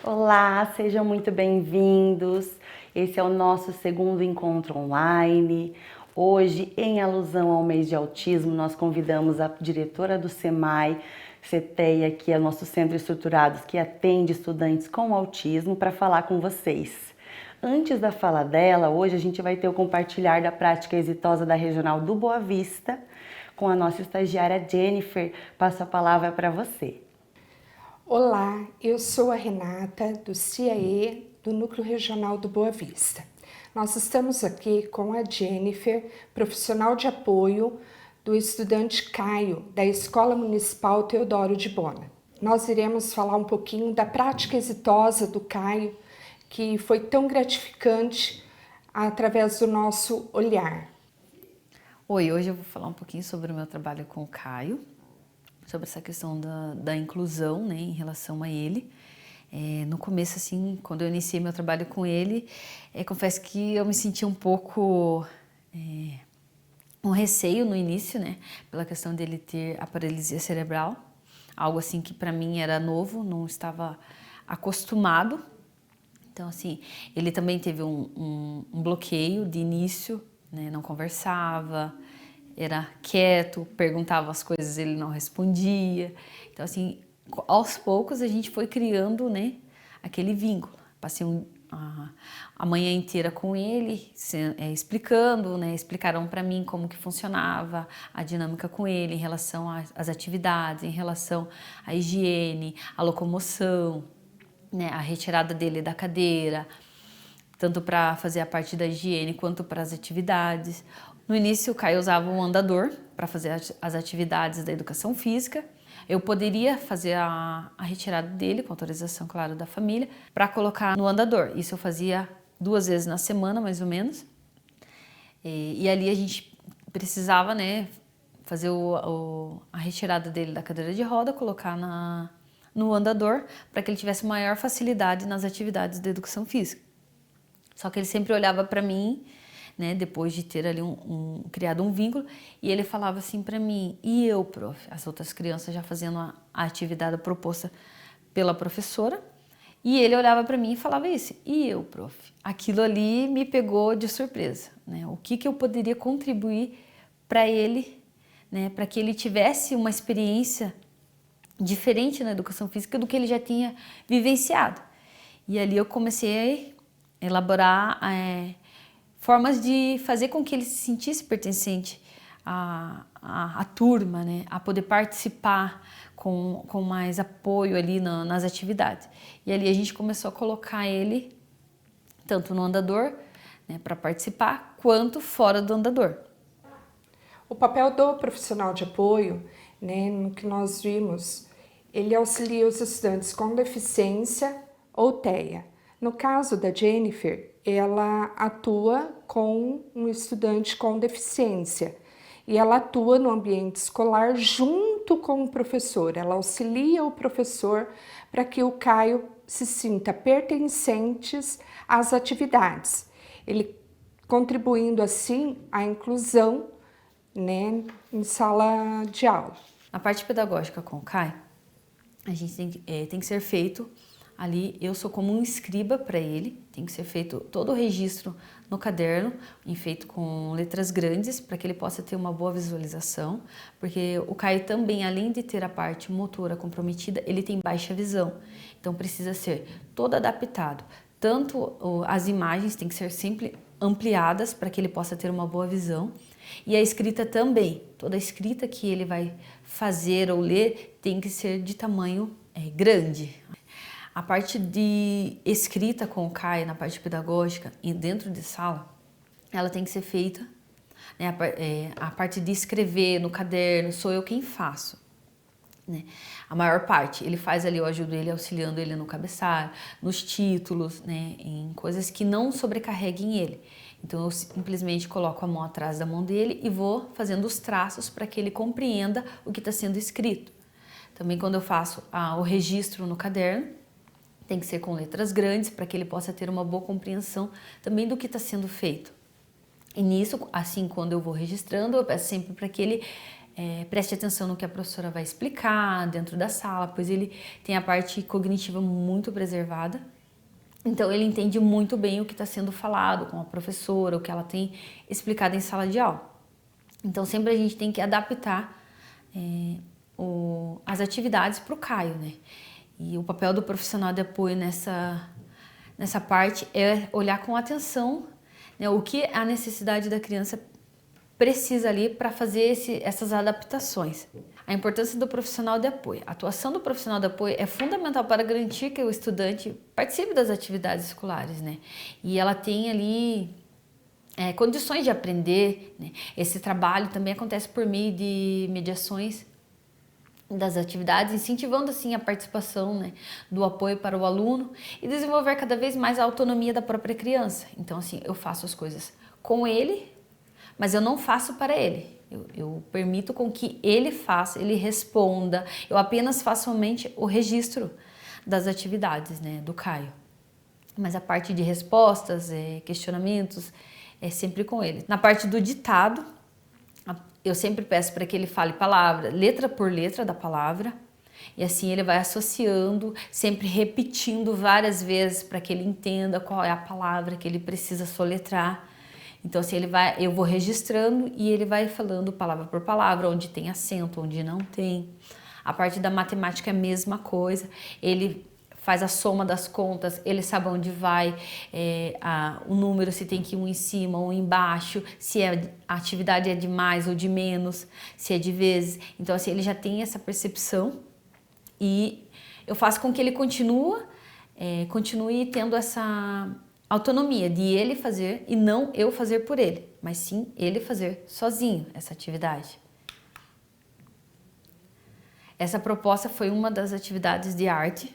Olá, sejam muito bem-vindos. Esse é o nosso segundo encontro online. Hoje, em alusão ao mês de autismo, nós convidamos a diretora do SEMAI, CETEA, que é o nosso Centro Estruturados, que atende estudantes com autismo, para falar com vocês. Antes da fala dela, hoje a gente vai ter o compartilhar da prática exitosa da Regional do Boa Vista, com a nossa estagiária Jennifer. Passo a palavra para você. Olá, eu sou a Renata, do CIAE, do Núcleo Regional do Boa Vista. Nós estamos aqui com a Jennifer, profissional de apoio do estudante Caio, da Escola Municipal Teodoro de Bona. Nós iremos falar um pouquinho da prática exitosa do Caio, que foi tão gratificante através do nosso olhar. Oi, hoje eu vou falar um pouquinho sobre o meu trabalho com o Caio, sobre essa questão da inclusão, né, em relação a ele. No começo, assim, quando eu iniciei meu trabalho com ele, confesso que eu me senti um pouco um receio no início, né, pela questão dele ter a paralisia cerebral, algo assim que para mim era novo, não estava acostumado. Então, assim, ele também teve um bloqueio de início, né, não conversava, era quieto, perguntava as coisas, ele não respondia. Então, assim, aos poucos a gente foi criando, né, aquele vínculo. Passei a manhã inteira com ele, explicando, né, explicaram para mim como que funcionava a dinâmica com ele em relação às atividades, em relação à higiene, à locomoção, né, a retirada dele da cadeira, tanto para fazer a parte da higiene quanto para as atividades. No início, o Caio usava um andador para fazer as atividades da educação física. Eu poderia fazer a retirada dele, com autorização, claro, da família, para colocar no andador. Isso eu fazia 2 vezes na semana, mais ou menos. E ali a gente precisava, né, fazer a retirada dele da cadeira de roda, colocar no andador, para que ele tivesse maior facilidade nas atividades da educação física. Só que ele sempre olhava para mim, né, depois de ter ali criado um vínculo, e ele falava assim para mim: e eu, prof? As outras crianças já fazendo a atividade proposta pela professora, e ele olhava para mim e falava isso: e eu, prof? Aquilo ali me pegou de surpresa, né? O que eu poderia contribuir para ele, né, para que ele tivesse uma experiência diferente na educação física do que ele já tinha vivenciado. E ali eu comecei a elaborar formas de fazer com que ele se sentisse pertencente à turma, né? A poder participar com mais apoio ali nas atividades. E ali a gente começou a colocar ele tanto no andador, né, para participar, quanto fora do andador. O papel do profissional de apoio, né, no que nós vimos, ele auxilia os estudantes com deficiência ou TEA. No caso da Jennifer, ela atua com um estudante com deficiência e ela atua no ambiente escolar junto com o professor. Ela auxilia o professor para que o Caio se sinta pertencentes às atividades. Ele contribuindo assim à inclusão, né, em sala de aula. A parte pedagógica com o Caio, a gente tem que ser feito ali, eu sou como um escriba para ele, tem que ser feito todo o registro no caderno, feito com letras grandes, para que ele possa ter uma boa visualização, porque o Caio também, além de ter a parte motora comprometida, ele tem baixa visão, então precisa ser todo adaptado. Tanto as imagens têm que ser sempre ampliadas para que ele possa ter uma boa visão, e a escrita também, toda a escrita que ele vai fazer ou ler tem que ser de tamanho grande. A parte de escrita com o Caio, na parte pedagógica e dentro de sala, ela tem que ser feita, né? A parte de escrever no caderno, sou eu quem faço, né? A maior parte, ele faz ali, eu ajudo ele auxiliando ele no cabeçalho, nos títulos, né? Em coisas que não sobrecarreguem ele. Então eu simplesmente coloco a mão atrás da mão dele e vou fazendo os traços para que ele compreenda o que está sendo escrito. Também quando eu faço o registro no caderno, tem que ser com letras grandes para que ele possa ter uma boa compreensão também do que está sendo feito. E nisso, assim, quando eu vou registrando, eu peço sempre para que ele preste atenção no que a professora vai explicar dentro da sala, pois ele tem a parte cognitiva muito preservada. Então ele entende muito bem o que está sendo falado com a professora, o que ela tem explicado em sala de aula. Então sempre a gente tem que adaptar as atividades para o Caio, né? E o papel do profissional de apoio nessa parte é olhar com atenção, né, o que a necessidade da criança precisa ali para fazer essas adaptações. A importância do profissional de apoio. A atuação do profissional de apoio é fundamental para garantir que o estudante participe das atividades escolares, né? E ela tem ali condições de aprender, né? Esse trabalho também acontece por meio de mediações das atividades, incentivando assim a participação, né, do apoio para o aluno e desenvolver cada vez mais a autonomia da própria criança. Então assim, eu faço as coisas com ele, mas eu não faço para ele. Eu permito com que ele faça, ele responda. Eu apenas faço somente o registro das atividades, né, do Caio. Mas a parte de respostas, questionamentos, é sempre com ele. Na parte do ditado, eu sempre peço para que ele fale palavra, letra por letra da palavra. E assim ele vai associando, sempre repetindo várias vezes para que ele entenda qual é a palavra que ele precisa soletrar. Então assim, eu vou registrando e ele vai falando palavra por palavra, onde tem acento, onde não tem. A parte da matemática é a mesma coisa, ele faz a soma das contas, ele sabe onde vai o número, se tem que ir um em cima ou embaixo, se a atividade é de mais ou de menos, se é de vezes. Então assim, ele já tem essa percepção e eu faço com que ele continue tendo essa autonomia de ele fazer e não eu fazer por ele, mas sim ele fazer sozinho essa atividade. Essa proposta foi uma das atividades de arte,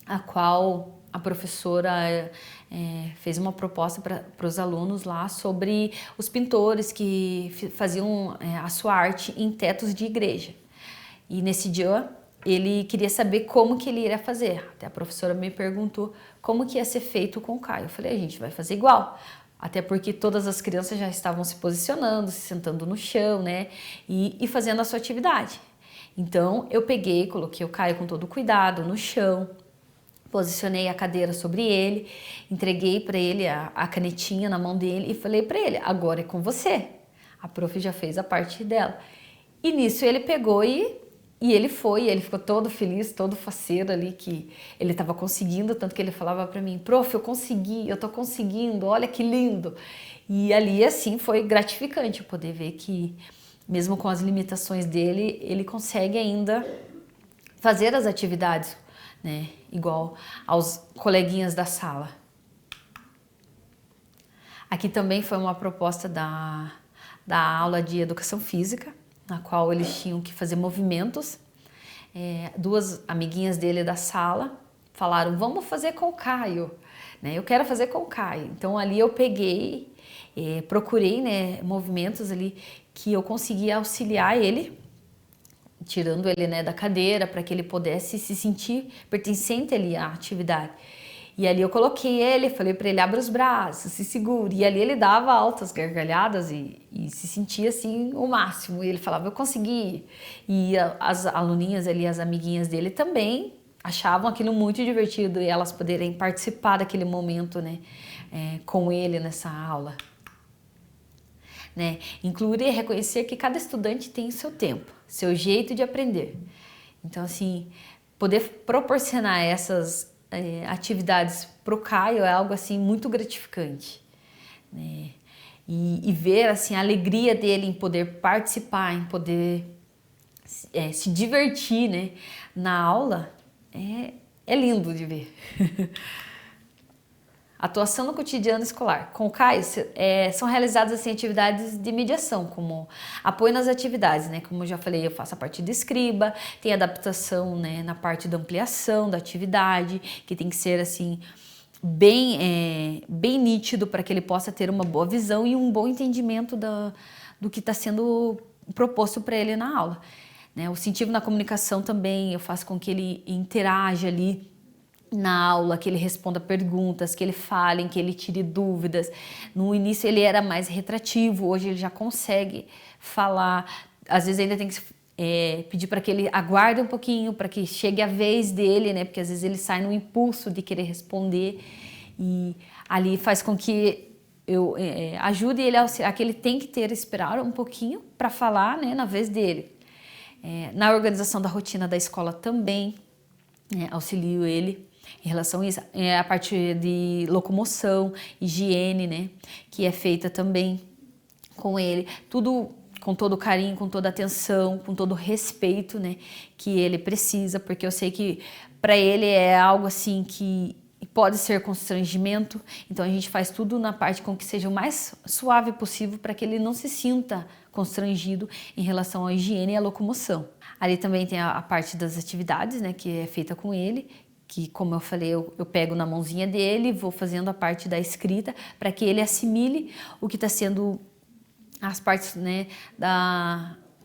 a qual a professora fez uma proposta para os alunos lá sobre os pintores que faziam a sua arte em tetos de igreja. E nesse dia ele queria saber como que ele iria fazer. Até a professora me perguntou como que ia ser feito com o Caio. Eu falei, a gente vai fazer igual. Até porque todas as crianças já estavam se posicionando, se sentando no chão, né? E fazendo a sua atividade. Então eu peguei, coloquei o Caio com todo cuidado no chão, posicionei a cadeira sobre ele, entreguei para ele a canetinha na mão dele e falei para ele, agora é com você. A prof já fez a parte dela. E nisso ele pegou e ele ficou todo feliz, todo faceiro ali que ele estava conseguindo, tanto que ele falava para mim, prof, eu consegui, eu tô conseguindo, olha que lindo. E ali assim foi gratificante poder ver que mesmo com as limitações dele, ele consegue ainda fazer as atividades, né, igual aos coleguinhas da sala. Aqui também foi uma proposta da aula de educação física, na qual eles tinham que fazer movimentos. Duas amiguinhas dele da sala falaram, vamos fazer com o Caio, né? Eu quero fazer com o Caio. Então ali eu peguei, procurei, né, movimentos ali que eu conseguia auxiliar ele, tirando ele, né, da cadeira para que ele pudesse se sentir pertencente ali à atividade. E ali eu coloquei ele, falei para ele, abra os braços, se segure. E ali ele dava altas gargalhadas e se sentia assim o máximo. E ele falava, eu consegui. E as aluninhas ali, as amiguinhas dele também achavam aquilo muito divertido e elas poderem participar daquele momento, né, com ele nessa aula. Né? Incluir e reconhecer que cada estudante tem o seu tempo, seu jeito de aprender. Então assim, poder proporcionar essas atividades para o Caio é algo assim muito gratificante, né? E ver assim a alegria dele em poder participar, em poder se divertir, né, na aula é lindo de ver. Atuação no cotidiano escolar. Com o Caio, são realizadas assim, atividades de mediação, como apoio nas atividades, né? Como eu já falei, eu faço a parte de escriba, tem adaptação, né, na parte da ampliação da atividade, que tem que ser assim bem nítido para que ele possa ter uma boa visão e um bom entendimento do que está sendo proposto para ele na aula. Né? O incentivo na comunicação também, eu faço com que ele interaja ali na aula, que ele responda perguntas, que ele fale, que ele tire dúvidas. No início ele era mais retrativo, hoje ele já consegue falar, às vezes ainda tem que pedir para que ele aguarde um pouquinho, para que chegue a vez dele, né? Porque às vezes ele sai no impulso de querer responder e ali faz com que eu ajude ele a que ele tem que esperar um pouquinho para falar, né, na vez dele. Na organização da rotina da escola também, auxilio ele em relação a isso, a parte de locomoção, higiene, né, que é feita também com ele, tudo com todo carinho, com toda atenção, com todo respeito, né, que ele precisa, porque eu sei que para ele é algo assim que pode ser constrangimento, então a gente faz tudo na parte com que seja o mais suave possível para que ele não se sinta constrangido em relação à higiene e à locomoção. Ali também tem a parte das atividades, né, que é feita com ele, que como eu falei, eu pego na mãozinha dele e vou fazendo a parte da escrita para que ele assimile o que está sendo as partes, né,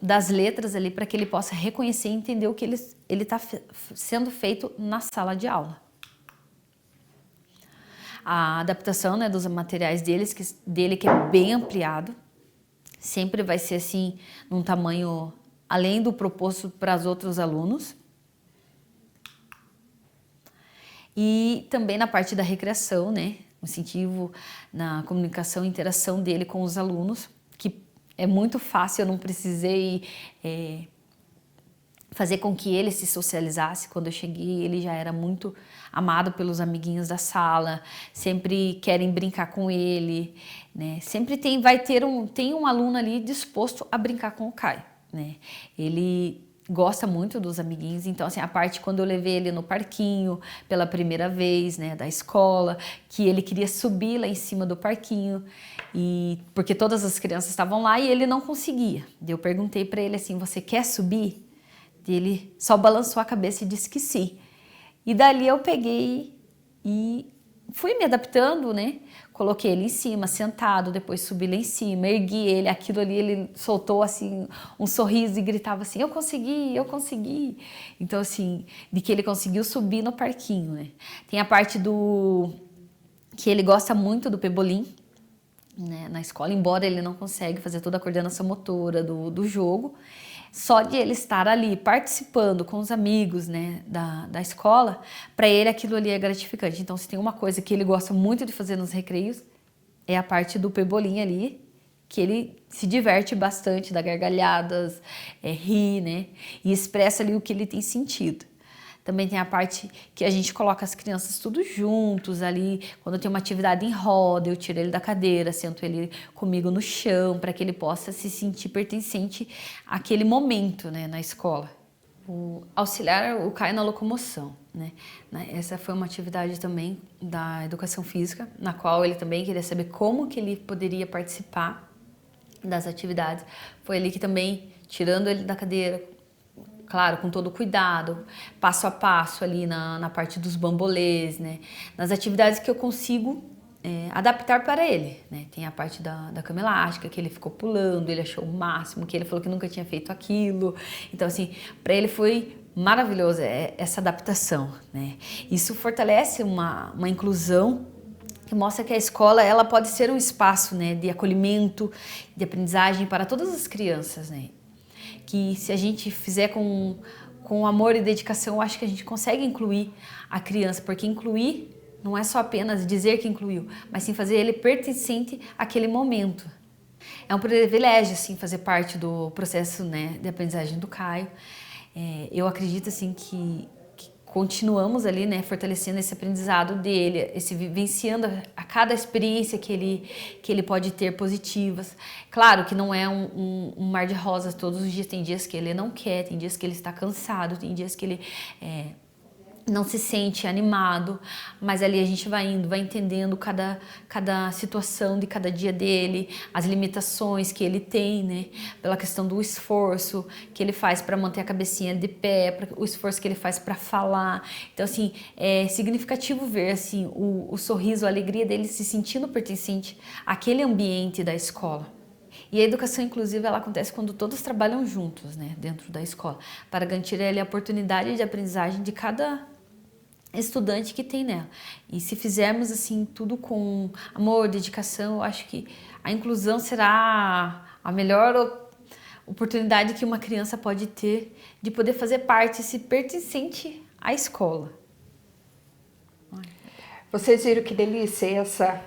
das letras ali, para que ele possa reconhecer e entender o que ele está sendo feito na sala de aula. A adaptação, né, dos materiais dele que é bem ampliado, sempre vai ser assim, num tamanho além do proposto para os outros alunos. E também na parte da recreação, né, incentivo na comunicação e interação dele com os alunos, que é muito fácil, eu não precisei fazer com que ele se socializasse. Quando eu cheguei, ele já era muito amado pelos amiguinhos da sala, sempre querem brincar com ele, né? Sempre tem um aluno ali disposto a brincar com o Caio, né? Ele gosta muito dos amiguinhos, então assim, a parte quando eu levei ele no parquinho pela primeira vez, né, da escola, que ele queria subir lá em cima do parquinho, e porque todas as crianças estavam lá e ele não conseguia. Eu perguntei para ele assim, você quer subir? Ele só balançou a cabeça e disse que sim. E dali eu peguei e fui me adaptando, né? Coloquei ele em cima, sentado, depois subi lá em cima, ergui ele, aquilo ali, ele soltou assim um sorriso e gritava assim, eu consegui, eu consegui. Então assim, de que ele conseguiu subir no parquinho, né? Tem a parte que ele gosta muito do pebolim, né, na escola, embora ele não consiga fazer toda a coordenação motora do jogo. Só de ele estar ali participando com os amigos, né, da escola, para ele aquilo ali é gratificante. Então, se tem uma coisa que ele gosta muito de fazer nos recreios, é a parte do pebolim ali, que ele se diverte bastante, dá gargalhadas, ri, né, e expressa ali o que ele tem sentido. Também tem a parte que a gente coloca as crianças tudo juntos ali, quando tem uma atividade em roda, eu tiro ele da cadeira, sento ele comigo no chão, para que ele possa se sentir pertencente àquele momento, né, na escola. Auxiliar o Caio na locomoção, né? Essa foi uma atividade também da educação física, na qual ele também queria saber como que ele poderia participar das atividades. Foi ali que também, tirando ele da cadeira, claro, com todo cuidado, passo a passo ali na parte dos bambolês, né? Nas atividades que eu consigo adaptar para ele, né? Tem a parte da cama elástica, que ele ficou pulando, ele achou o máximo, que ele falou que nunca tinha feito aquilo. Então, assim, para ele foi maravilhoso essa adaptação, né? Isso fortalece uma inclusão que mostra que a escola ela pode ser um espaço, né, de acolhimento, de aprendizagem para todas as crianças, né? Que se a gente fizer com amor e dedicação, eu acho que a gente consegue incluir a criança, porque incluir não é só apenas dizer que incluiu, mas sim fazer ele pertencente àquele momento. É um privilégio, assim, fazer parte do processo, né, de aprendizagem do Caio. Eu acredito, assim, que continuamos ali, né, fortalecendo esse aprendizado dele, vivenciando a cada experiência que ele pode ter positivas. Claro que não é um mar de rosas todos os dias, tem dias que ele não quer, tem dias que ele está cansado, tem dias que ele não se sente animado, mas ali a gente vai indo, vai entendendo cada situação de cada dia dele, as limitações que ele tem, né? Pela questão do esforço que ele faz para manter a cabecinha de pé, o esforço que ele faz para falar. Então, assim, é significativo ver assim, o sorriso, a alegria dele se sentindo pertencente àquele ambiente da escola. E a educação inclusiva ela acontece quando todos trabalham juntos, né, dentro da escola, para garantir a oportunidade de aprendizagem de cada estudante que tem nela. E se fizermos assim tudo com amor, dedicação, eu acho que a inclusão será oportunidade que uma criança pode ter de poder fazer parte, se pertencente à escola. Vocês viram que delícia essa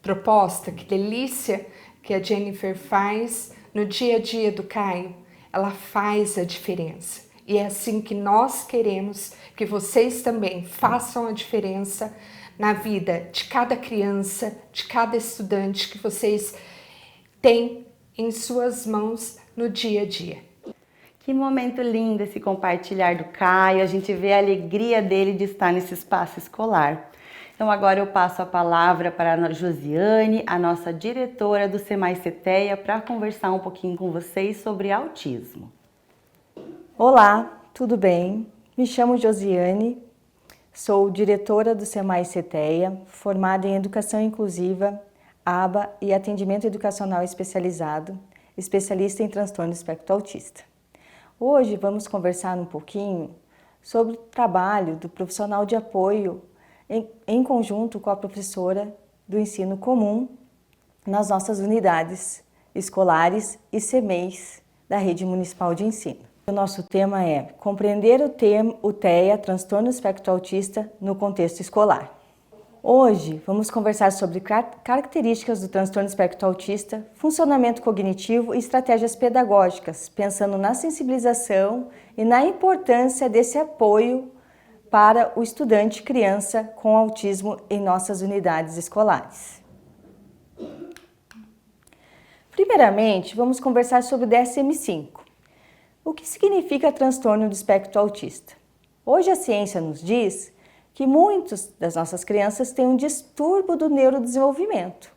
proposta, que delícia que a Jennifer faz no dia a dia do Caio? Ela faz a diferença. E é assim que nós queremos que vocês também façam a diferença na vida de cada criança, de cada estudante que vocês têm em suas mãos no dia a dia. Que momento lindo esse compartilhar do Caio, a gente vê a alegria dele de estar nesse espaço escolar. Então agora eu passo a palavra para a Josiane, a nossa diretora do SEMAI CETEA, para conversar um pouquinho com vocês sobre autismo. Olá, tudo bem? Me chamo Josiane, sou diretora do SEMAI CETEA, formada em Educação Inclusiva, ABA e Atendimento Educacional Especializado, especialista em transtorno do espectro autista. Hoje vamos conversar um pouquinho sobre o trabalho do profissional de apoio em conjunto com a professora do ensino comum nas nossas unidades escolares e CMEIs da Rede Municipal de Ensino. O nosso tema é compreender o TEA, transtorno do espectro autista, no contexto escolar. Hoje vamos conversar sobre características do transtorno do espectro autista, funcionamento cognitivo e estratégias pedagógicas, pensando na sensibilização e na importância desse apoio para o estudante criança com autismo em nossas unidades escolares. Primeiramente, vamos conversar sobre o DSM-5. O que significa transtorno do espectro autista? Hoje a ciência nos diz que muitas das nossas crianças têm um distúrbio do neurodesenvolvimento.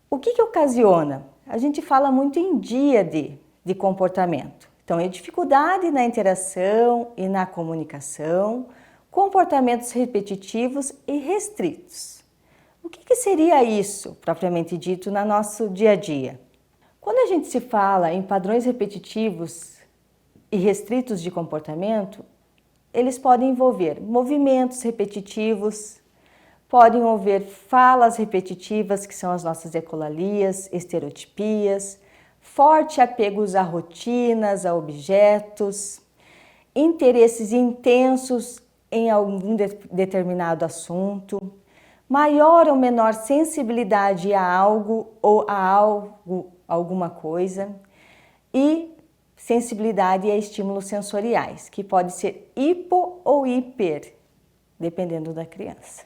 O que ocasiona? A gente fala muito em dia de comportamento. Então, é dificuldade na interação e na comunicação, comportamentos repetitivos e restritos. O que seria isso, propriamente dito, no nosso dia a dia? Quando a gente se fala em padrões repetitivos e restritos de comportamento, eles podem envolver movimentos repetitivos, podem envolver falas repetitivas, que são as nossas ecolalias, estereotipias, forte apegos a rotinas, a objetos, interesses intensos em algum determinado assunto, maior ou menor sensibilidade a algo ou alguma coisa e sensibilidade a estímulos sensoriais, que pode ser hipo ou hiper, dependendo da criança.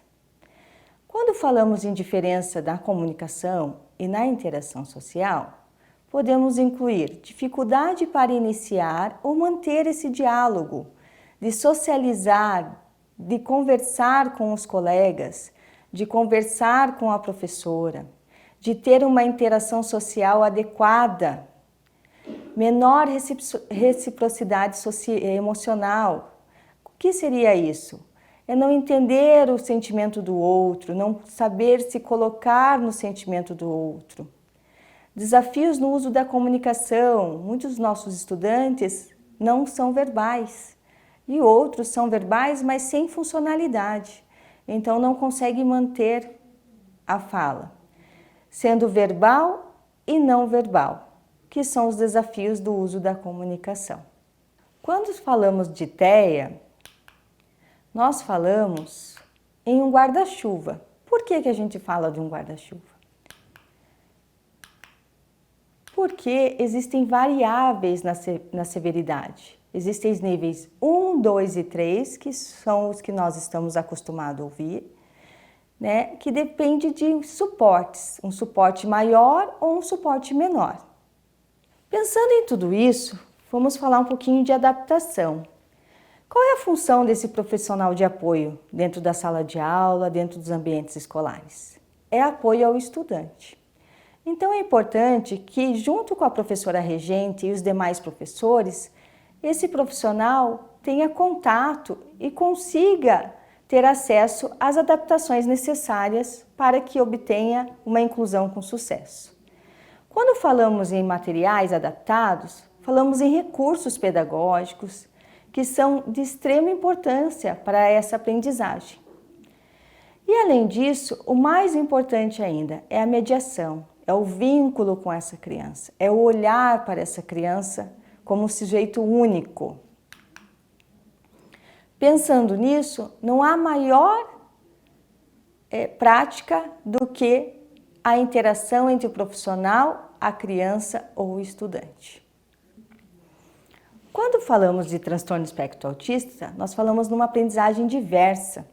Quando falamos em diferença da comunicação e na interação social, podemos incluir dificuldade para iniciar ou manter esse diálogo, de socializar, de conversar com os colegas, de conversar com a professora, de ter uma interação social adequada, menor reciprocidade emocional. O que seria isso? É não entender o sentimento do outro, não saber se colocar no sentimento do outro. Desafios no uso da comunicação. Muitos dos nossos estudantes não são verbais e outros são verbais, mas sem funcionalidade. Então não conseguem manter a fala, sendo verbal e não verbal, que são os desafios do uso da comunicação. Quando falamos de TEA, nós falamos em um guarda-chuva. Por que a gente fala de um guarda-chuva? Porque existem variáveis na severidade. Existem os níveis 1, 2 e 3, que são os que nós estamos acostumados a ouvir, né? Que depende de suportes, um suporte maior ou um suporte menor. Pensando em tudo isso, vamos falar um pouquinho de adaptação. Qual é a função desse profissional de apoio dentro da sala de aula, dentro dos ambientes escolares? É apoio ao estudante. Então é importante que, junto com a professora regente e os demais professores, esse profissional tenha contato e consiga ter acesso às adaptações necessárias para que obtenha uma inclusão com sucesso. Quando falamos em materiais adaptados, falamos em recursos pedagógicos que são de extrema importância para essa aprendizagem. E além disso, o mais importante ainda é a mediação, é o vínculo com essa criança, é o olhar para essa criança como um sujeito único. Pensando nisso, não há maior prática do que a interação entre o profissional, a criança ou o estudante. Quando falamos de transtorno espectro autista, nós falamos numa aprendizagem diversa.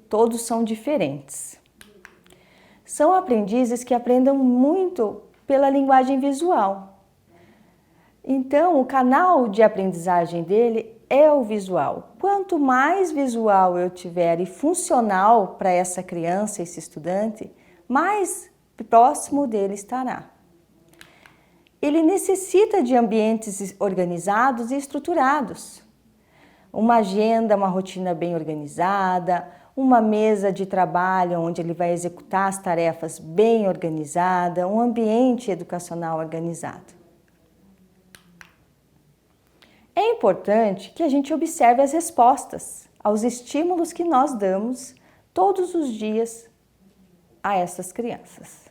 Todos são diferentes. São aprendizes que aprendem muito pela linguagem visual. Então, o canal de aprendizagem dele é o visual. Quanto mais visual eu tiver e funcional para essa criança, esse estudante, mais próximo dele estará. Ele necessita de ambientes organizados e estruturados. Uma agenda, uma rotina bem organizada, uma mesa de trabalho onde ele vai executar as tarefas bem organizada, um ambiente educacional organizado. É importante que a gente observe as respostas aos estímulos que nós damos todos os dias a essas crianças.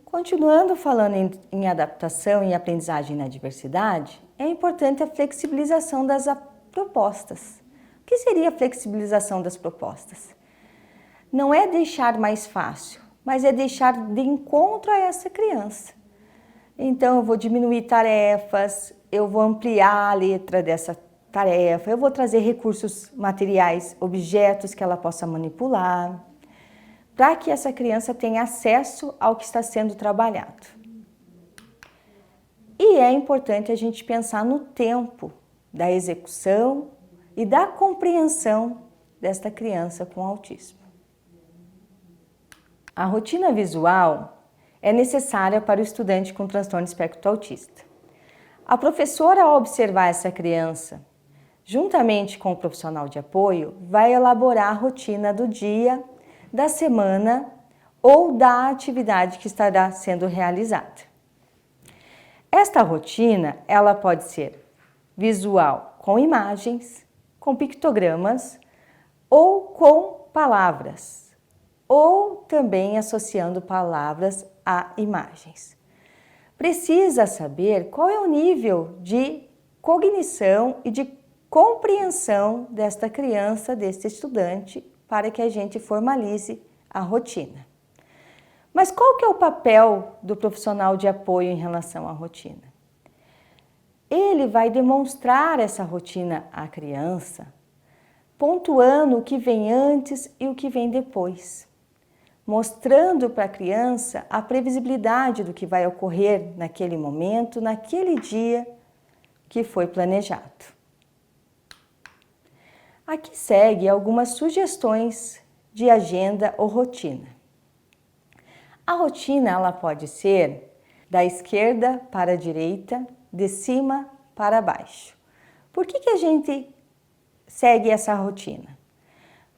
Continuando falando em adaptação e aprendizagem na diversidade, é importante a flexibilização das propostas. O que seria a flexibilização das propostas? Não é deixar mais fácil, mas é deixar de encontro a essa criança. Então, eu vou diminuir tarefas, eu vou ampliar a letra dessa tarefa, eu vou trazer recursos materiais, objetos que ela possa manipular, para que essa criança tenha acesso ao que está sendo trabalhado. E é importante a gente pensar no tempo da execução e da compreensão desta criança com autismo. A rotina visual é necessária para o estudante com transtorno espectro autista. A professora, ao observar essa criança, juntamente com o profissional de apoio, vai elaborar a rotina do dia, da semana ou da atividade que estará sendo realizada. Esta rotina, ela pode ser visual com imagens, com pictogramas ou com palavras, ou também associando palavras a imagens. Precisa saber qual é o nível de cognição e de compreensão desta criança, deste estudante, para que a gente formalize a rotina. Mas qual que é o papel do profissional de apoio em relação à rotina? Ele vai demonstrar essa rotina à criança, pontuando o que vem antes e o que vem depois, mostrando para a criança a previsibilidade do que vai ocorrer naquele momento, naquele dia que foi planejado. Aqui segue algumas sugestões de agenda ou rotina. A rotina ela pode ser da esquerda para a direita, de cima para baixo. Por que a gente segue essa rotina?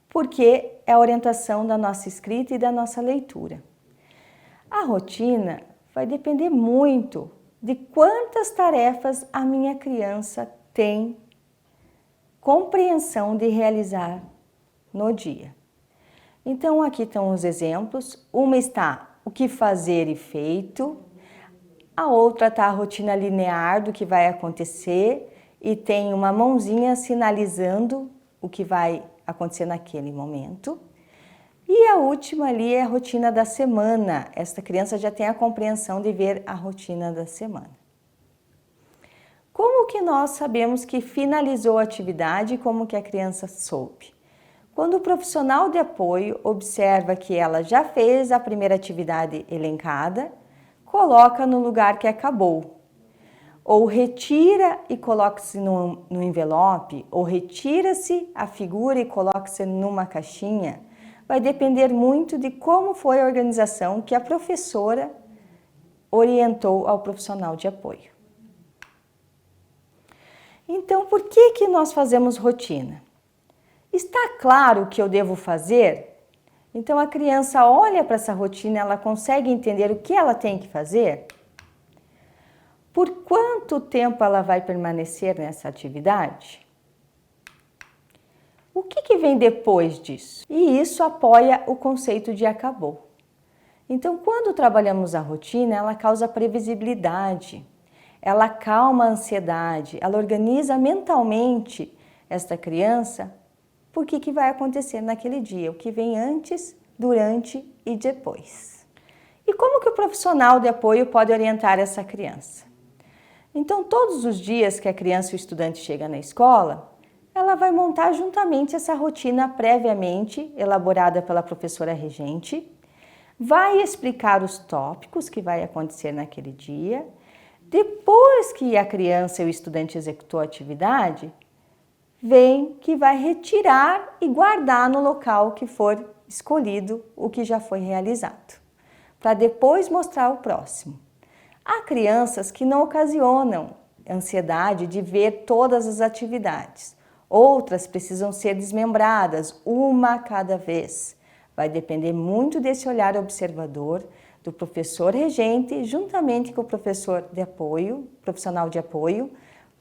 Porque é a orientação da nossa escrita e da nossa leitura. A rotina vai depender muito de quantas tarefas a minha criança tem compreensão de realizar no dia. Então, aqui estão os exemplos. Uma está o que fazer e feito, a outra está a rotina linear do que vai acontecer e tem uma mãozinha sinalizando o que vai acontecer naquele momento. E a última ali é a rotina da semana. Esta criança já tem a compreensão de ver a rotina da semana. Como que nós sabemos que finalizou a atividade e como que a criança soube? Quando o profissional de apoio observa que ela já fez a primeira atividade elencada, coloca no lugar que acabou. Ou retira e coloca-se no envelope, ou retira-se a figura e coloca-se numa caixinha. Vai depender muito de como foi a organização que a professora orientou ao profissional de apoio. Então, por que nós fazemos rotina? Está claro o que eu devo fazer? Então, a criança olha para essa rotina, ela consegue entender o que ela tem que fazer? Por quanto tempo ela vai permanecer nessa atividade? O que vem depois disso? E isso apoia o conceito de acabou. Então, quando trabalhamos a rotina, ela causa previsibilidade, ela acalma a ansiedade, ela organiza mentalmente esta criança por que vai acontecer naquele dia, o que vem antes, durante e depois. E como que o profissional de apoio pode orientar essa criança? Então, todos os dias que a criança e o estudante chega na escola, ela vai montar juntamente essa rotina previamente elaborada pela professora regente, vai explicar os tópicos que vai acontecer naquele dia. Depois que a criança e o estudante executou a atividade, vem que vai retirar e guardar no local que for escolhido o que já foi realizado, para depois mostrar o próximo. Há crianças que não ocasionam ansiedade de ver todas as atividades. Outras precisam ser desmembradas, uma a cada vez. Vai depender muito desse olhar observador do professor regente, juntamente com o professor de apoio, profissional de apoio,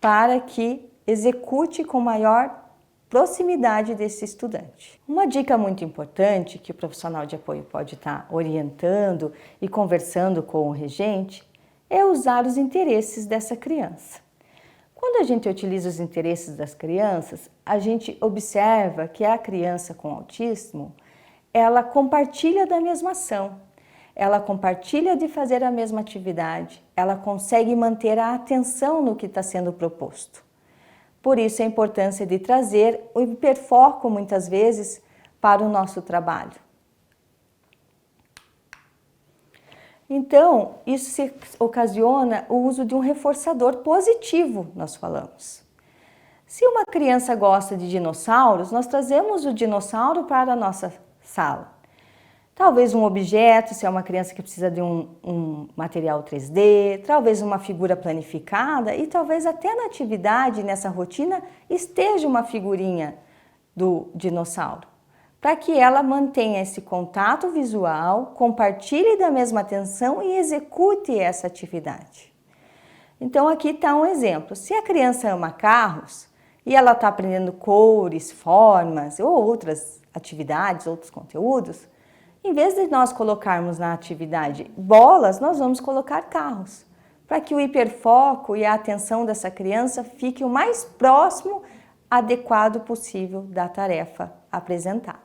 para que execute com maior proximidade desse estudante. Uma dica muito importante que o profissional de apoio pode estar orientando e conversando com o regente é usar os interesses dessa criança. Quando a gente utiliza os interesses das crianças, a gente observa que a criança com autismo, ela compartilha da mesma ação, ela compartilha de fazer a mesma atividade, ela consegue manter a atenção no que está sendo proposto. Por isso a importância de trazer o hiperfoco muitas vezes para o nosso trabalho. Então, isso se ocasiona o uso de um reforçador positivo, nós falamos. Se uma criança gosta de dinossauros, nós trazemos o dinossauro para a nossa sala. Talvez um objeto, se é uma criança que precisa de um material 3D, talvez uma figura planificada e talvez até na atividade, nessa rotina, esteja uma figurinha do dinossauro, para que ela mantenha esse contato visual, compartilhe da mesma atenção e execute essa atividade. Então aqui está um exemplo. Se a criança ama carros e ela está aprendendo cores, formas ou outras atividades, outros conteúdos, em vez de nós colocarmos na atividade bolas, nós vamos colocar carros, para que o hiperfoco e a atenção dessa criança fique o mais próximo, adequado possível da tarefa apresentada.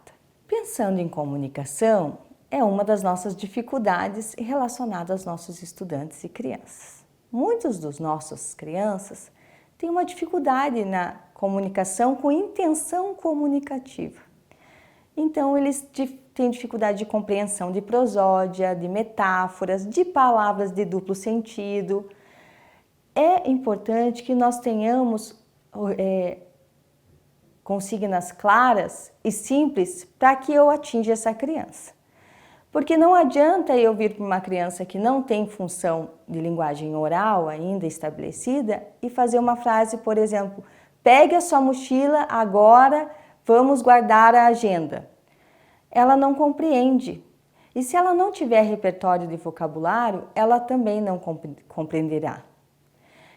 Pensando em comunicação, é uma das nossas dificuldades relacionadas aos nossos estudantes e crianças. Muitos dos nossos crianças têm uma dificuldade na comunicação com intenção comunicativa. Então, eles têm dificuldade de compreensão de prosódia, de metáforas, de palavras de duplo sentido. É importante que nós tenhamos consignas claras e simples para que eu atinja essa criança. Porque não adianta eu vir para uma criança que não tem função de linguagem oral ainda estabelecida e fazer uma frase, por exemplo, pegue a sua mochila agora, vamos guardar a agenda. Ela não compreende. E se ela não tiver repertório de vocabulário, ela também não compreenderá.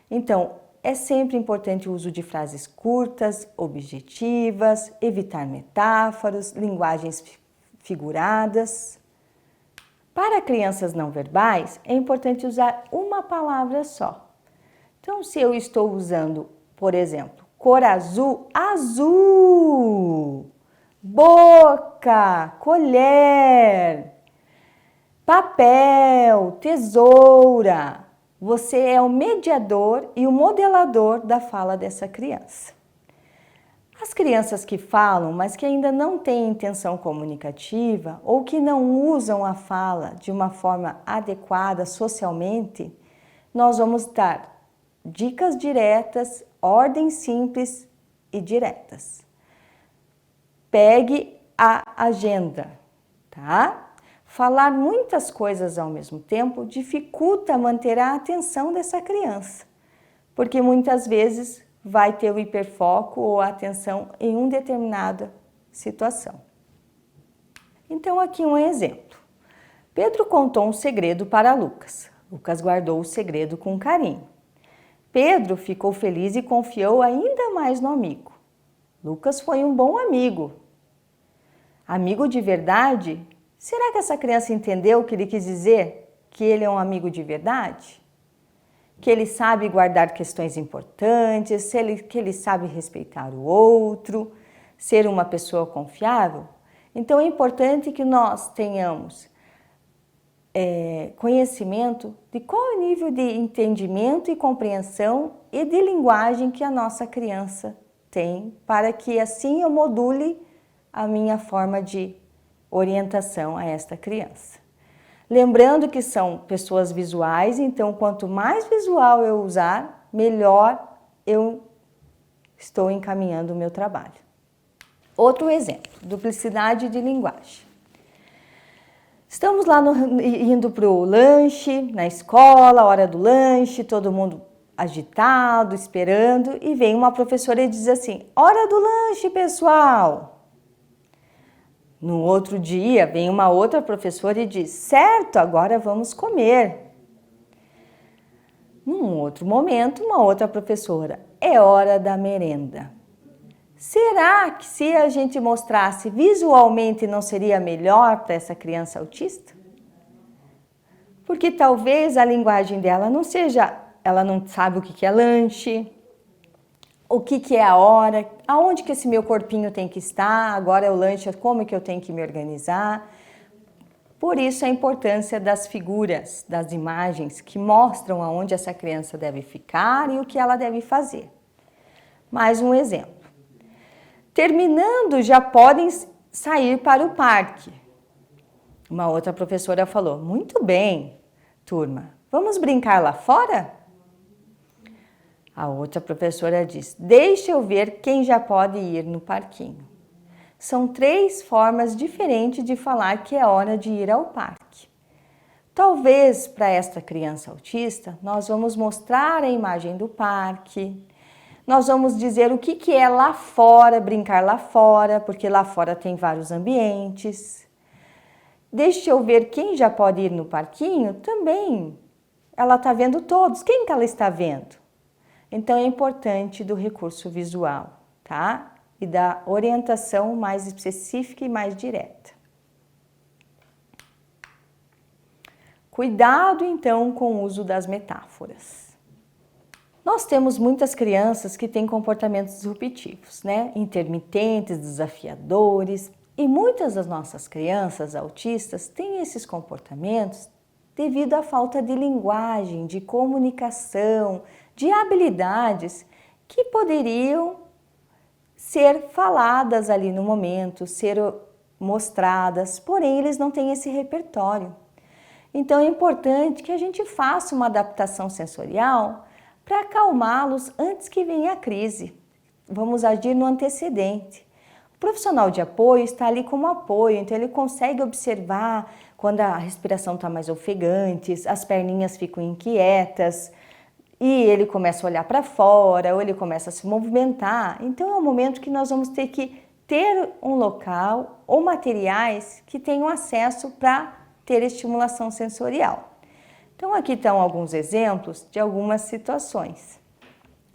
Então, é sempre importante o uso de frases curtas, objetivas, evitar metáforas, linguagens figuradas. Para crianças não verbais, é importante usar uma palavra só. Então, se eu estou usando, por exemplo, cor azul, azul, boca, colher, papel, tesoura. Você é o mediador e o modelador da fala dessa criança. As crianças que falam, mas que ainda não têm intenção comunicativa ou que não usam a fala de uma forma adequada socialmente, nós vamos dar dicas diretas, ordens simples e diretas. Pegue a agenda, tá? Falar muitas coisas ao mesmo tempo dificulta manter a atenção dessa criança, porque muitas vezes vai ter o hiperfoco ou a atenção em uma determinada situação. Então, aqui um exemplo. Pedro contou um segredo para Lucas. Lucas guardou o segredo com carinho. Pedro ficou feliz e confiou ainda mais no amigo. Lucas foi um bom amigo. Amigo de verdade? Será que essa criança entendeu o que ele quis dizer? Que ele é um amigo de verdade? Que ele sabe guardar questões importantes, que ele sabe respeitar o outro, ser uma pessoa confiável? Então é importante que nós tenhamos conhecimento de qual é o nível de entendimento e compreensão e de linguagem que a nossa criança tem, para que assim eu module a minha forma de orientação a esta criança. Lembrando que são pessoas visuais, então quanto mais visual eu usar, melhor eu estou encaminhando o meu trabalho. Outro exemplo, duplicidade de linguagem. Estamos lá indo para o lanche, na escola, hora do lanche, todo mundo agitado, esperando, e vem uma professora e diz assim: hora do lanche, pessoal! No outro dia, vem uma outra professora e diz: certo, agora vamos comer. Num outro momento, uma outra professora: é hora da merenda. Será que se a gente mostrasse visualmente não seria melhor para essa criança autista? Porque talvez a linguagem dela não seja, ela não sabe o que é lanche, o que é a hora, aonde que esse meu corpinho tem que estar, agora é o lanche, como que eu tenho que me organizar. Por isso a importância das figuras, das imagens que mostram aonde essa criança deve ficar e o que ela deve fazer. Mais um exemplo. Terminando, já podem sair para o parque. Uma outra professora falou: muito bem, turma, vamos brincar lá fora? A outra professora diz: deixa eu ver quem já pode ir no parquinho. São 3 formas diferentes de falar que é hora de ir ao parque. Talvez para esta criança autista, nós vamos mostrar a imagem do parque, nós vamos dizer o que é lá fora, brincar lá fora, porque lá fora tem vários ambientes. Deixa eu ver quem já pode ir no parquinho, também ela está vendo todos. Quem que ela está vendo? Então é importante do recurso visual, tá? E da orientação mais específica e mais direta. Cuidado então com o uso das metáforas. Nós temos muitas crianças que têm comportamentos disruptivos, né? Intermitentes, desafiadores, e muitas das nossas crianças autistas têm esses comportamentos devido à falta de linguagem, de comunicação, de habilidades que poderiam ser faladas ali no momento, ser mostradas, porém eles não têm esse repertório. Então é importante que a gente faça uma adaptação sensorial para acalmá-los antes que venha a crise. Vamos agir no antecedente. O profissional de apoio está ali como apoio, então ele consegue observar quando a respiração está mais ofegante, as perninhas ficam inquietas e ele começa a olhar para fora ou ele começa a se movimentar. Então é um momento que nós vamos ter que ter um local ou materiais que tenham acesso para ter estimulação sensorial. Então aqui estão alguns exemplos de algumas situações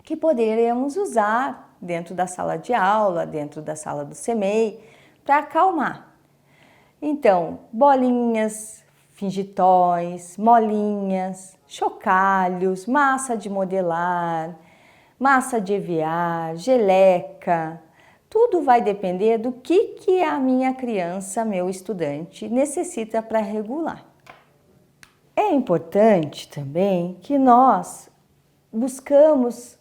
que poderíamos usar dentro da sala de aula, dentro da sala do CMEI, para acalmar. Então, bolinhas, fingitóis, molinhas, chocalhos, massa de modelar, massa de EVA, geleca, tudo vai depender do que a minha criança, meu estudante, necessita para regular. É importante também que nós buscamos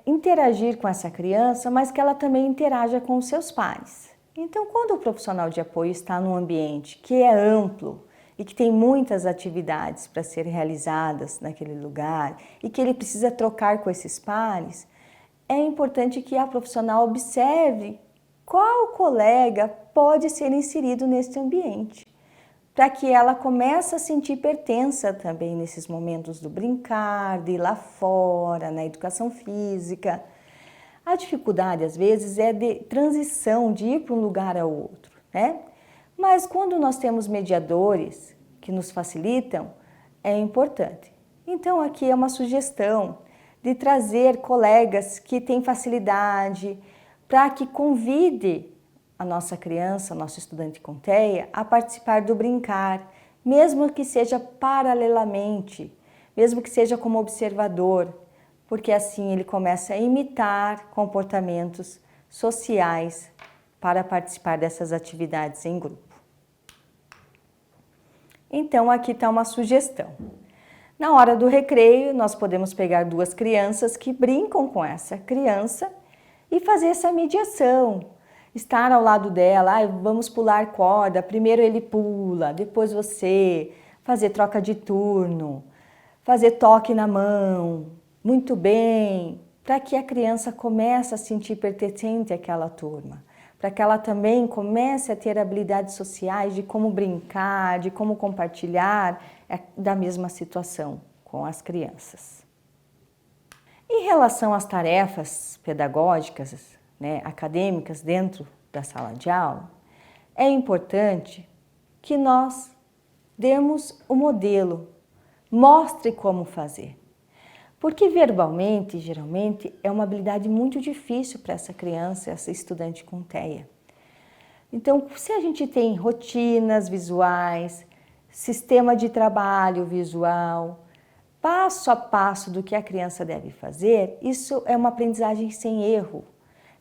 interagir com essa criança, mas que ela também interaja com os seus pais. Então, quando o profissional de apoio está num ambiente que é amplo e que tem muitas atividades para serem realizadas naquele lugar e que ele precisa trocar com esses pares, é importante que a profissional observe qual colega pode ser inserido nesse ambiente, para que ela comece a sentir pertença também nesses momentos do brincar, de ir lá fora, na educação física. A dificuldade, às vezes, é de transição, de ir para um lugar ao outro, né? Mas quando nós temos mediadores que nos facilitam, é importante. Então, aqui é uma sugestão de trazer colegas que têm facilidade para que convide a nossa criança, nosso estudante com TEA, a participar do brincar, mesmo que seja paralelamente, mesmo que seja como observador, porque assim ele começa a imitar comportamentos sociais para participar dessas atividades em grupo. Então aqui está uma sugestão. Na hora do recreio, nós podemos pegar duas crianças que brincam com essa criança e fazer essa mediação. Estar ao lado dela, vamos pular corda, primeiro ele pula, depois você, fazer troca de turno, fazer toque na mão, muito bem, para que a criança comece a sentir pertencente àquela turma, para que ela também comece a ter habilidades sociais de como brincar, de como compartilhar da mesma situação com as crianças. Em relação às tarefas pedagógicas, acadêmicas dentro da sala de aula, é importante que nós demos o modelo, mostre como fazer. Porque verbalmente, geralmente, é uma habilidade muito difícil para essa criança, essa estudante com TEA. Então, se a gente tem rotinas visuais, sistema de trabalho visual, passo a passo do que a criança deve fazer, isso é uma aprendizagem sem erro.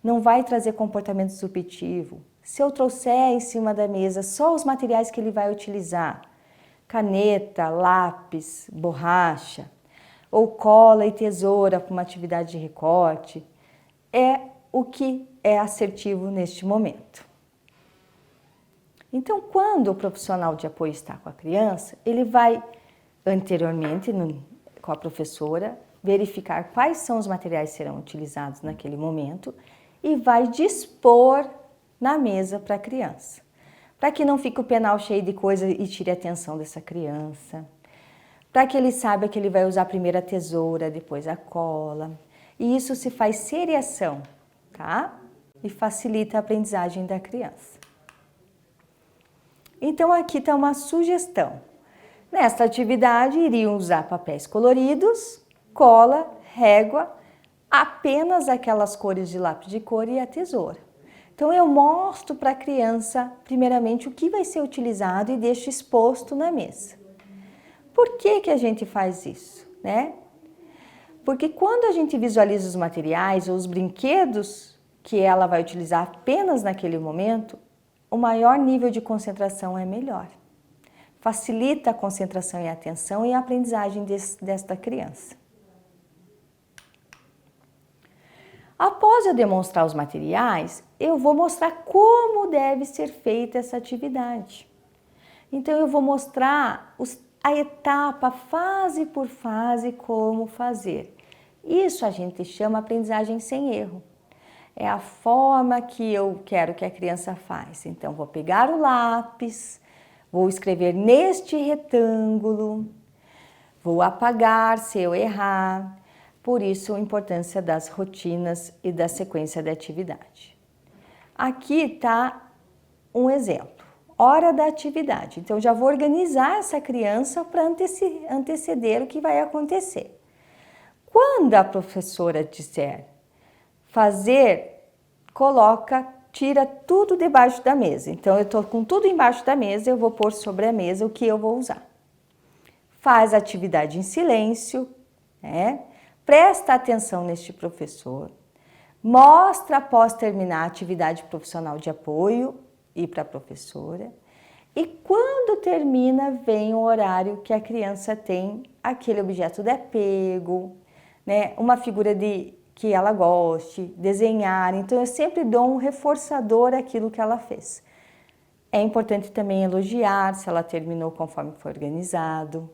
Não vai trazer comportamento disruptivo. Se eu trouxer em cima da mesa só os materiais que ele vai utilizar, caneta, lápis, borracha, ou cola e tesoura para uma atividade de recorte, é o que é assertivo neste momento. Então, quando o profissional de apoio está com a criança, ele vai anteriormente, com a professora, verificar quais são os materiais que serão utilizados naquele momento e vai dispor na mesa para a criança, para que não fique o penal cheio de coisa e tire a atenção dessa criança, para que ele saiba que ele vai usar primeiro a tesoura, depois a cola. E isso se faz seriação, tá? E facilita a aprendizagem da criança. Então aqui está uma sugestão. Nesta atividade iriam usar papéis coloridos, cola, régua, apenas aquelas cores de lápis de cor e a tesoura. Então eu mostro para a criança, primeiramente, o que vai ser utilizado e deixo exposto na mesa. Por que a gente faz isso, Porque quando a gente visualiza os materiais ou os brinquedos que ela vai utilizar apenas naquele momento, o maior nível de concentração é melhor. Facilita a concentração e a atenção e a aprendizagem desta criança. Após eu demonstrar os materiais, eu vou mostrar como deve ser feita essa atividade. Então eu vou mostrar a etapa, fase por fase, como fazer. Isso a gente chama aprendizagem sem erro. É a forma que eu quero que a criança faça. Então vou pegar o lápis, vou escrever neste retângulo, vou apagar se eu errar. Por isso a importância das rotinas e da sequência de atividade. Aqui está um exemplo. Hora da atividade. Então, já vou organizar essa criança para anteceder o que vai acontecer. Quando a professora disser fazer, tira tudo debaixo da mesa. Então, eu estou com tudo embaixo da mesa, eu vou pôr sobre a mesa o que eu vou usar. Faz a atividade em silêncio, Presta atenção neste professor. Mostra após terminar a atividade profissional de apoio e para a professora. E quando termina, vem o horário que a criança tem aquele objeto de apego, uma figura que ela goste, desenhar. Então, eu sempre dou um reforçador àquilo que ela fez. É importante também elogiar se ela terminou conforme foi organizado.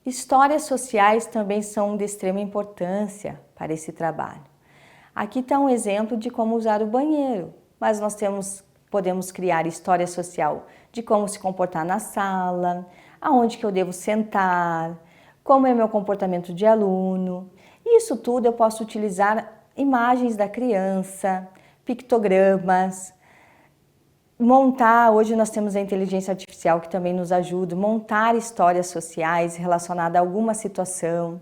Histórias sociais também são de extrema importância para esse trabalho. Aqui está um exemplo de como usar o banheiro, mas nós podemos criar história social de como se comportar na sala, aonde que eu devo sentar, como é meu comportamento de aluno. Isso tudo eu posso utilizar imagens da criança, pictogramas, hoje nós temos a inteligência artificial que também nos ajuda a montar histórias sociais relacionadas a alguma situação.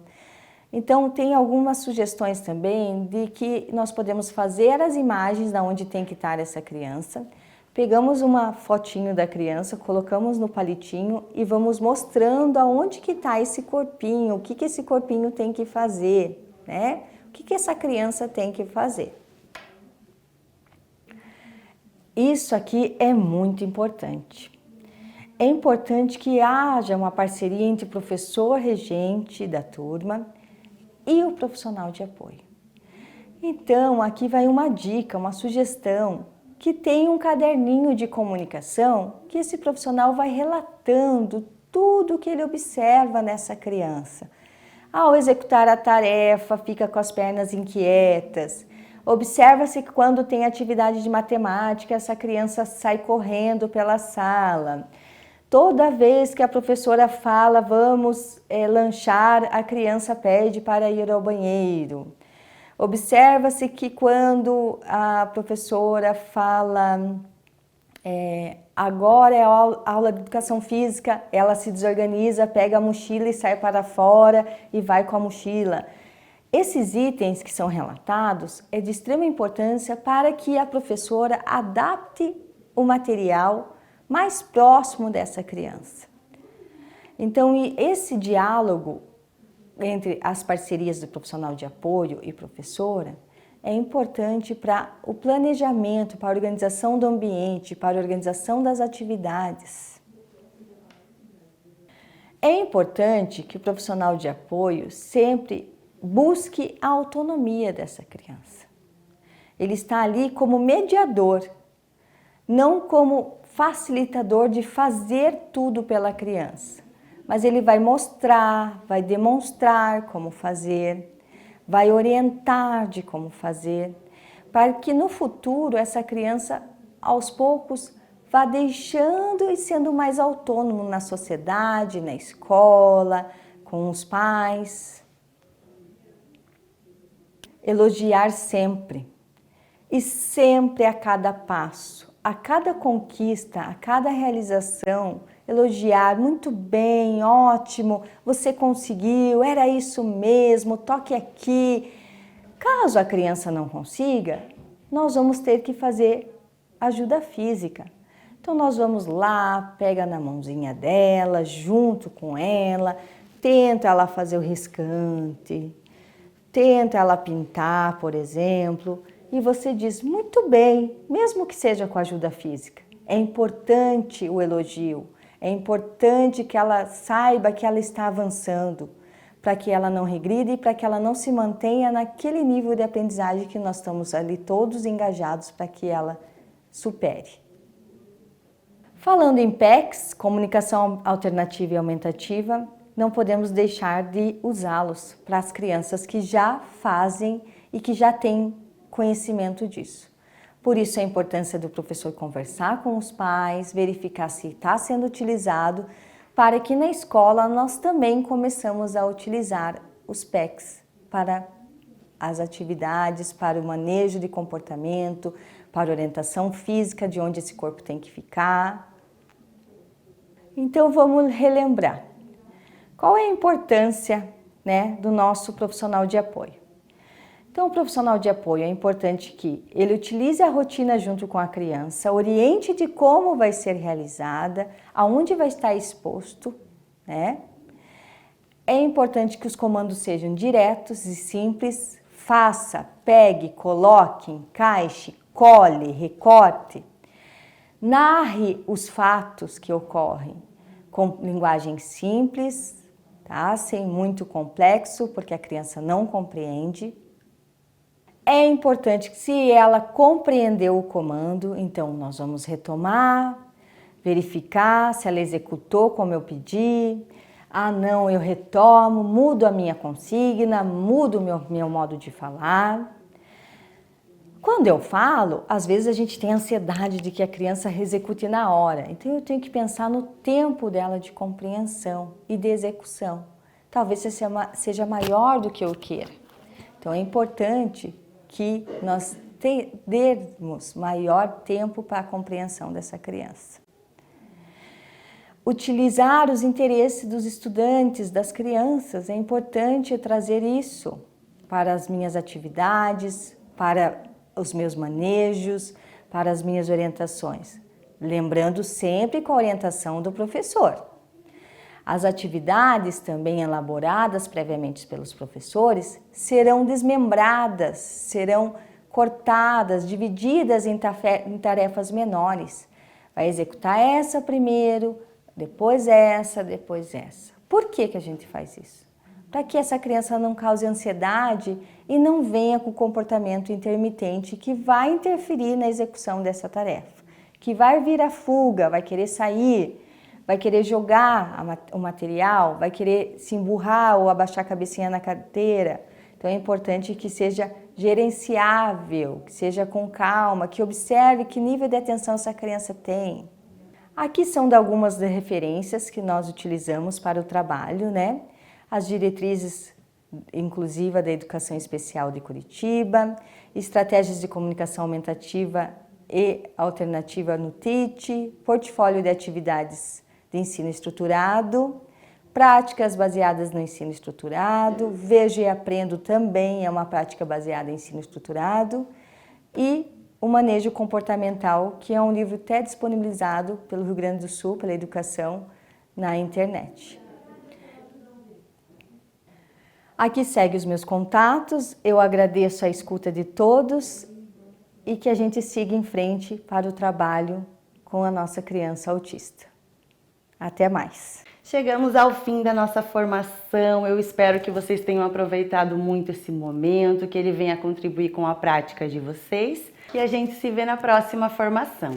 Então, tem algumas sugestões também de que nós podemos fazer as imagens de onde tem que estar essa criança. Pegamos uma fotinho da criança, colocamos no palitinho e vamos mostrando aonde que está esse corpinho, o que que esse corpinho tem que fazer, né? O que que essa criança tem que fazer. Isso aqui é muito importante. É importante que haja uma parceria entre o professor regente da turma e o profissional de apoio. Então, aqui vai uma dica, uma sugestão, que tem um caderninho de comunicação que esse profissional vai relatando tudo que ele observa nessa criança. Ao executar a tarefa, fica com as pernas inquietas. Observa-se que quando tem atividade de matemática, essa criança sai correndo pela sala. Toda vez que a professora fala, vamos lanchar, a criança pede para ir ao banheiro. Observa-se que quando a professora fala, agora é a aula de educação física, ela se desorganiza, pega a mochila e sai para fora e vai com a mochila. Esses itens que são relatados é de extrema importância para que a professora adapte o material mais próximo dessa criança. Então, esse diálogo entre as parcerias do profissional de apoio e professora é importante para o planejamento, para a organização do ambiente, para a organização das atividades. É importante que o profissional de apoio sempre busque a autonomia dessa criança. Ele está ali como mediador, não como facilitador de fazer tudo pela criança. Mas ele vai mostrar, vai demonstrar como fazer, vai orientar de como fazer, para que no futuro essa criança, aos poucos, vá deixando e sendo mais autônomo na sociedade, na escola, com os pais. Elogiar sempre e sempre a cada passo, a cada conquista, a cada realização, elogiar muito bem, ótimo, você conseguiu, era isso mesmo, toque aqui. Caso a criança não consiga, nós vamos ter que fazer ajuda física. Então nós vamos lá, pega na mãozinha dela, junto com ela, tenta ela fazer o riscante, tenta ela pintar, por exemplo, e você diz, muito bem, mesmo que seja com ajuda física. É importante o elogio, é importante que ela saiba que ela está avançando, para que ela não regrida e para que ela não se mantenha naquele nível de aprendizagem que nós estamos ali todos engajados para que ela supere. Falando em PECs, comunicação alternativa e aumentativa, não podemos deixar de usá-los para as crianças que já fazem e que já têm conhecimento disso. Por isso a importância do professor conversar com os pais, verificar se está sendo utilizado, para que na escola nós também começamos a utilizar os PECs para as atividades, para o manejo de comportamento, para orientação física de onde esse corpo tem que ficar. Então vamos relembrar. Qual é a importância, do nosso profissional de apoio? Então, o profissional de apoio é importante que ele utilize a rotina junto com a criança, oriente de como vai ser realizada, aonde vai estar exposto, É importante que os comandos sejam diretos e simples, faça, pegue, coloque, encaixe, cole, recorte. Narre os fatos que ocorrem com linguagem simples, sem muito complexo, porque a criança não compreende. É importante que se ela compreendeu o comando, então nós vamos retomar, verificar se ela executou como eu pedi. Ah, não, eu retomo, mudo a minha consigna, mudo o meu modo de falar. Quando eu falo, às vezes a gente tem ansiedade de que a criança execute na hora. Então eu tenho que pensar no tempo dela de compreensão e de execução. Talvez seja maior do que eu queira. Então é importante que nós demos maior tempo para a compreensão dessa criança. utilizar os interesses dos estudantes, das crianças. É importante trazer isso para as minhas atividades, para os meus manejos, para as minhas orientações. Lembrando sempre com a orientação do professor. As atividades também elaboradas previamente pelos professores serão desmembradas, serão cortadas, divididas em tarefas menores. Vai executar essa primeiro, depois essa, depois essa. Por que que a gente faz isso? Para que essa criança não cause ansiedade e não venha com comportamento intermitente que vai interferir na execução dessa tarefa, que vai vir a fuga, vai querer sair, vai querer jogar o material, vai querer se emburrar ou abaixar a cabecinha na cadeira. Então é importante que seja gerenciável, que seja com calma, que observe que nível de atenção essa criança tem. Aqui são algumas das referências que nós utilizamos para o trabalho, né? As diretrizes inclusiva da Educação Especial de Curitiba, estratégias de comunicação aumentativa e alternativa no TIT, portfólio de atividades de ensino estruturado, práticas baseadas no ensino estruturado, Vejo e Aprendo também é uma prática baseada em ensino estruturado, e o Manejo Comportamental, que é um livro até disponibilizado pelo Rio Grande do Sul, pela educação, na internet. Aqui segue os meus contatos, eu agradeço a escuta de todos e que a gente siga em frente para o trabalho com a nossa criança autista. Até mais! Chegamos ao fim da nossa formação, eu espero que vocês tenham aproveitado muito esse momento, que ele venha contribuir com a prática de vocês e a gente se vê na próxima formação.